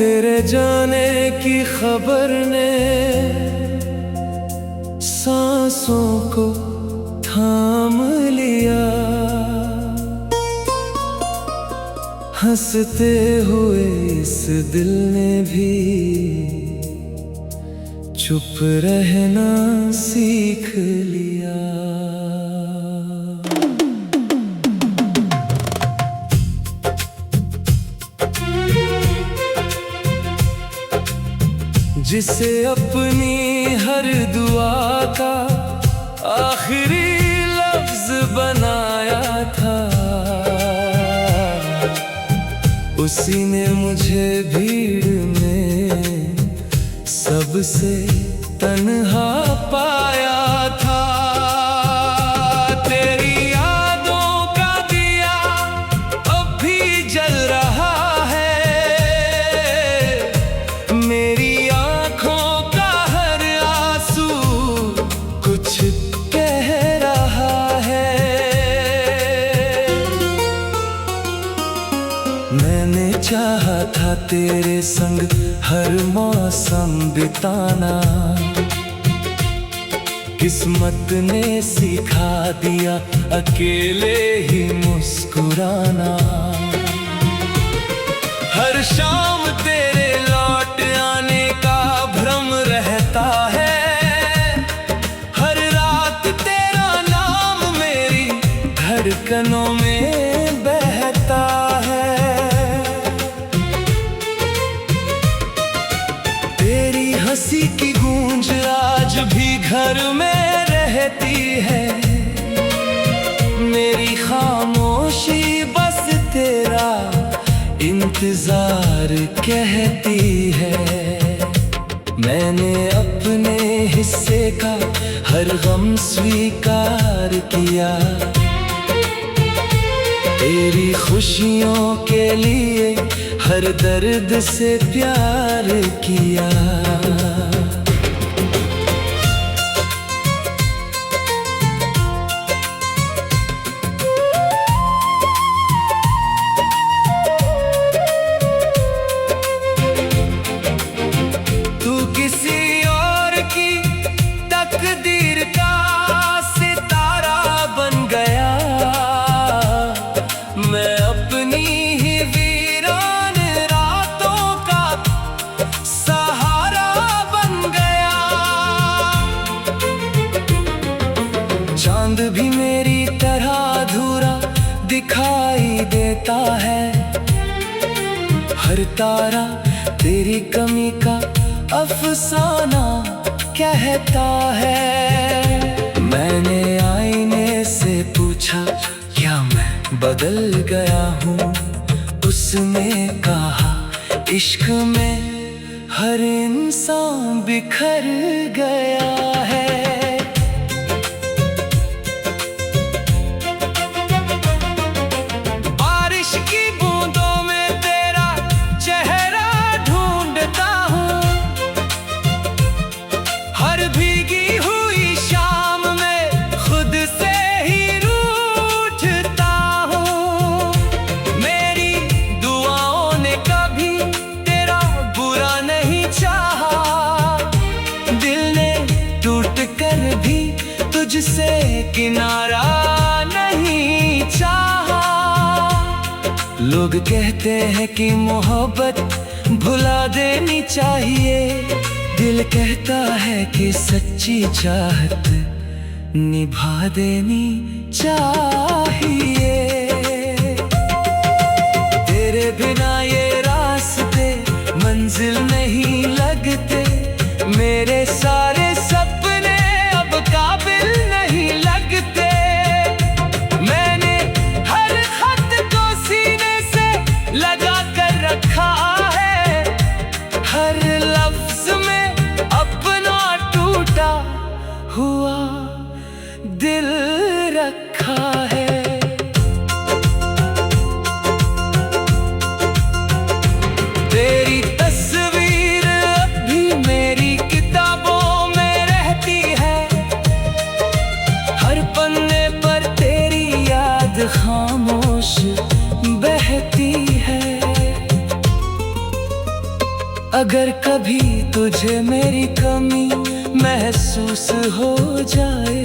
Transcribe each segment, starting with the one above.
तेरे जाने की खबर ने सांसों को थाम लिया। हंसते हुए इस दिल ने भी चुप रहना सीख लिया। जिसे अपनी हर दुआ का आखिरी लफ्ज बनाया था, उसी ने मुझे भीड़ में सबसे तन्हा पाया था। तेरी यादों का दिया अब भी जल रहा है, मेरी आंखों का हर आंसू कुछ कह रहा है। मैंने चाहा था तेरे संग हर मौसम बिताना, किस्मत ने सिखा दिया अकेले ही मुस्कुराना। हर शाम तेरे लौट आने का भ्रम रहता है, हर रात तेरा नाम मेरी धड़कनों में बहता है। तेरी हंसी की गूंज आज भी घर में रहती है, मेरी खामोशी बस तेरा इंतजार कहती है। मैंने अपने हिस्से का हर गम स्वीकार किया, तेरी खुशियों के लिए हर दर्द से प्यार किया। तू किसी और की तकदीर का सितारा बन गया, मैं अपनी ही वीरान रातों का सहारा बन गया। चांद भी मेरी तरह अधूरा दिखाई देता है, हर तारा तेरी कमी का अफसाना कहता है। मैंने आईने से पूछा क्या मैं बदल गया हूँ, उसने कहा इश्क में हर इंसान बिखर गया है। बारिश की बूंदों में तेरा चेहरा ढूंढता हूँ, हर भीगी हुई शाम में खुद से ही रूठता हूँ। मेरी दुआओं ने कभी तेरा बुरा नहीं चाहा, दिल ने टूट कर भी तुझसे किनारा नहीं चाहा। लोग कहते हैं कि मोहब्बत भुला देनी चाहिए, दिल कहता है कि सच्ची चाहत निभा देनी चाहिए। तेरे बिना ये रास्ते मंजिल नहीं लगते, मेरे सारे सपने अब काबिल नहीं लगते। मैंने हर खत को सीने से लगा कर रखा है, हर लफ्ज में अपना टूटा हुआ दिल रखा है। तेरी तस्वीर अब भी मेरी किताबों में रहती है, हर पन्ने पर तेरी याद खामोश बहती है। अगर कभी तुझे मेरी कमी महसूस हो जाए,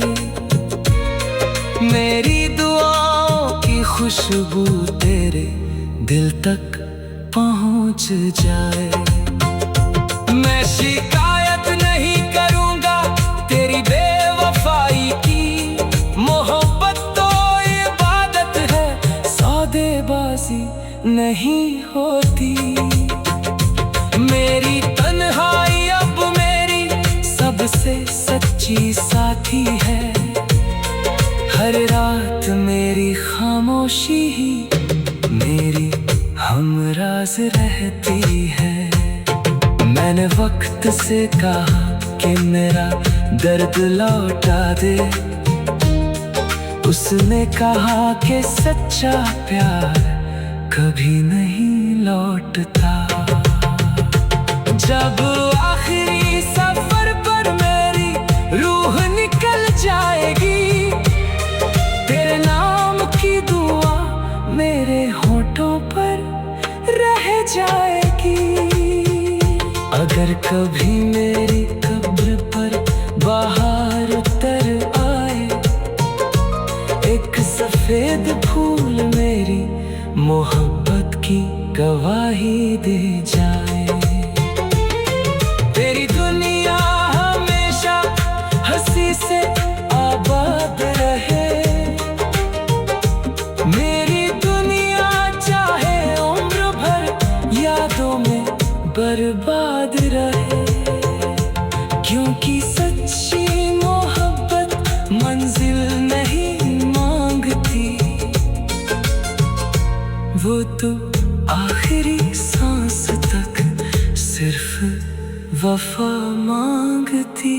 मेरी दुआओं की खुशबू तेरे दिल तक पहुंच जाए। मैं शिकायत नहीं करूंगा तेरी बेवफाई की, मोहब्बत तो इबादत है, सौदेबाजी नहीं होती। मेरी तन्हाई अब मेरी सबसे सच्ची साथी है, हर रात मेरी खामोशी ही मेरी हमराज रहती है। मैंने वक्त से कहा कि मेरा दर्द लौटा दे, उसने कहा कि सच्चा प्यार कभी नहीं लौटता। जब आखिरी सफर पर मेरी रूह निकल जाएगी, तेरे नाम की दुआ मेरे होठों पर रह जाएगी। अगर कभी मेरी कब्र पर बाहर उतर आए, एक सफेद फूल मेरी मोहब्बत की गवाही दे जाए। तेरी दुनिया हमेशा हंसी से आबाद रहे, मेरी दुनिया चाहे उम्र भर यादों में बर्बाद रहे। क्योंकि सच्ची मोहब्बत मंजिल नहीं मांगती, वो तो आखिरी सांस तक सिर्फ वफा मांगती।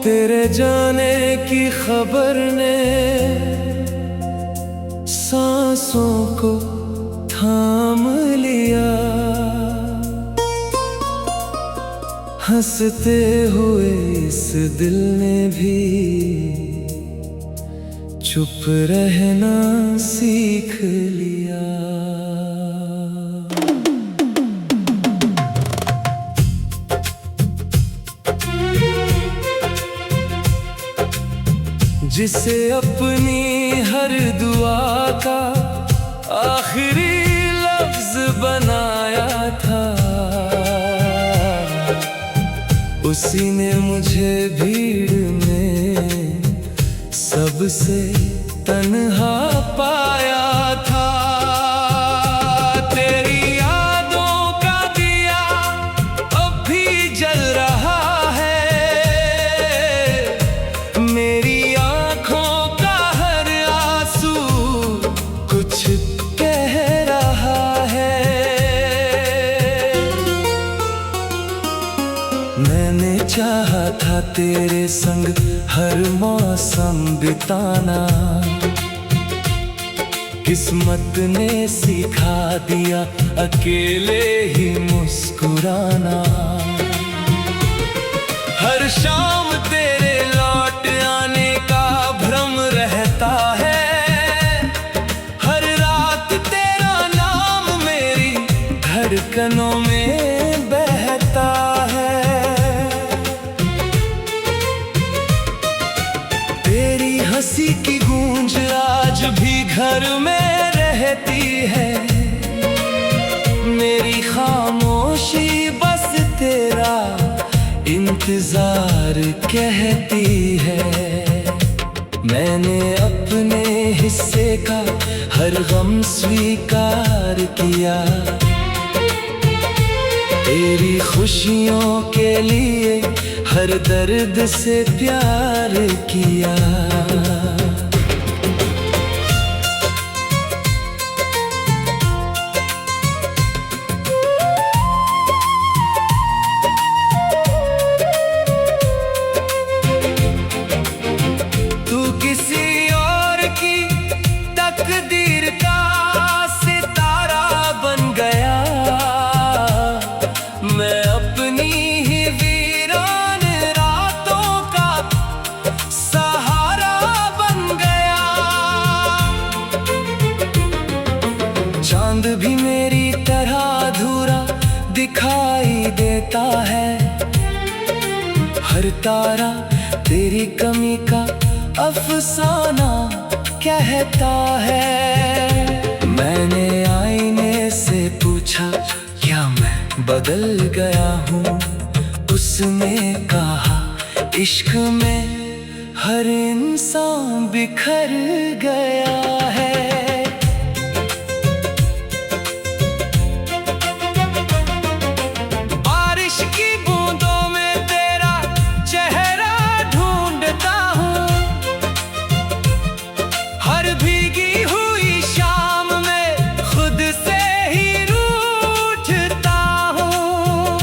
तेरे जाने की खबर ने सांसों को थाम लिया, हंसते हुए इस दिल ने भी चुप रहना सीख लिया। जिसे अपनी हर दुआ का आखिरी लफ्ज बनाया था, उसी ने मुझे भीड़ में सबसे तन्हा पाया था। तेरी यादों का दिया अब भी जल रहा है, मेरी आँखों का हर आंसू कुछ कह रहा है। मैंने चाहा था तेरे संग हर मौसम बिताना, किस्मत ने सिखा दिया अकेले ही मुस्कुराना। हर शाम तेरे लौट आने का भ्रम रहता है, हर रात तेरा नाम मेरी धड़कनों में बहता है। तेरी हंसी की गूंज आज भी घर में रहती है, मेरी खामोशी बस तेरा इंतजार कहती है। मैंने अपने हिस्से का हर गम स्वीकार किया, तेरी खुशियों के लिए हर दर्द से प्यार किया। तू किसी और की तकदीर का सितारा बन गया, मैं अपनी ही वीरान रातों का सहारा बन गया। चांद भी मेरी तरह अधूरा दिखाई देता है, हर तारा तेरी कमी का अफसाना कहता है। मैंने आईने से पूछा क्या मैं बदल गया हूँ, उसने कहा इश्क में हर इंसान बिखर गया है। बारिश की बूंदों में तेरा चेहरा ढूंढता हूँ, हर भीगी हुई शाम में खुद से ही रूठता हूँ।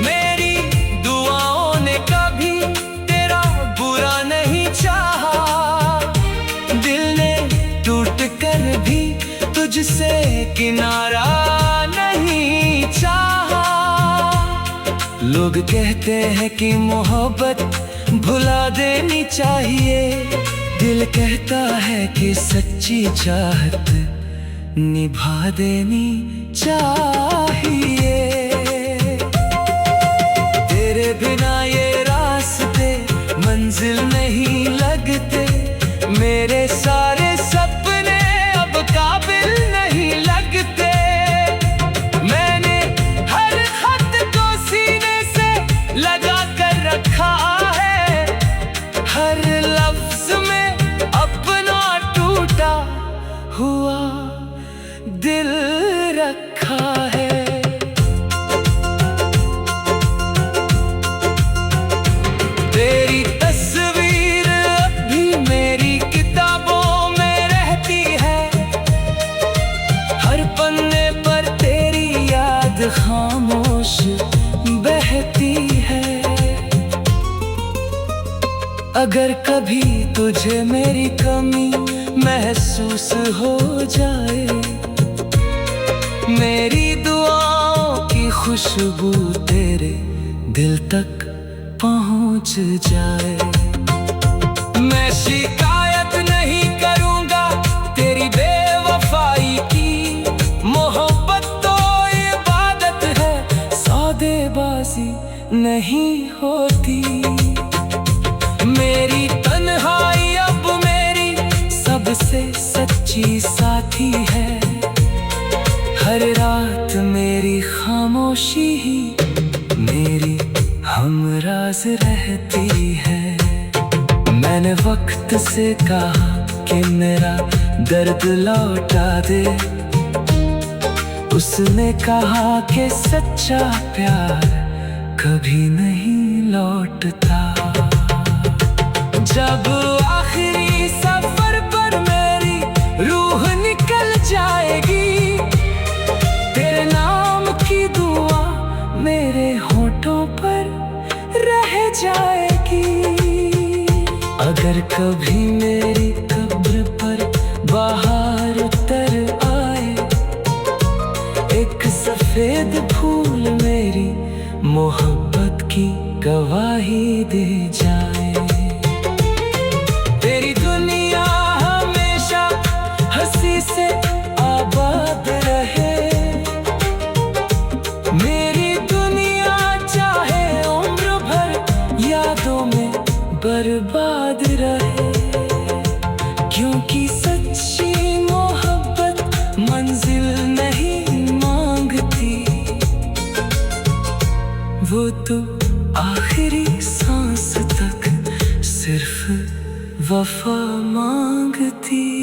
मेरी दुआओं ने कभी तेरा बुरा नहीं चाहा, दिल ने टूट कर भी तुझसे किनारा नहीं चाहा। लोग कहते हैं कि मोहब्बत भुला देनी चाहिए, दिल कहता है कि सच्ची चाहत निभा देनी चाहिए। तेरे बिना ये रास्ते मंजिल नहीं लगते, मेरे सारे सपने अब काबिल नहीं लगते। मैंने हर खत को सीने से लगा कर रखा है, हर लफ्ज में अपना टूटा हुआ दिल रखा है। तेरी तस्वीर अभी मेरी किताबों में रहती है, हर पन्ने पर तेरी याद खामोश बहती है। अगर कभी तुझे मेरी कमी महसूस हो जाए, मेरी दुआओं की खुशबू तेरे दिल तक पहुंच जाए। मैं शिकायत नहीं करूंगा तेरी बेवफाई की, मोहब्बत तो इबादत है, सौदेबाजी नहीं होती। मेरी तन्हाई अब मेरी सबसे सच्ची साथी है, हर रात मेरी खामोशी ही मेरी हमराज रहती है। मैंने वक्त से कहा कि मेरा दर्द लौटा दे, उसने कहा कि सच्चा प्यार कभी नहीं लौटता। जब आखिरी सफर पर मेरी रूह निकल जाएगी, तेरे नाम की दुआ मेरे होठों पर रह जाएगी। अगर कभी मेरी कब्र पर बाहर उतर आए, एक सफेद फूल मेरी मोहब्बत की गवाही दे जाए। तेरी दुनिया हमेशा हंसी से आबाद रहे, मेरी दुनिया चाहे उम्र भर यादों में बर्बाद रहे। क्योंकि सच्ची मोहब्बत मंजिल नहीं मांगती, वो तो आखिरी सांस तक सिर्फ वफा मांगती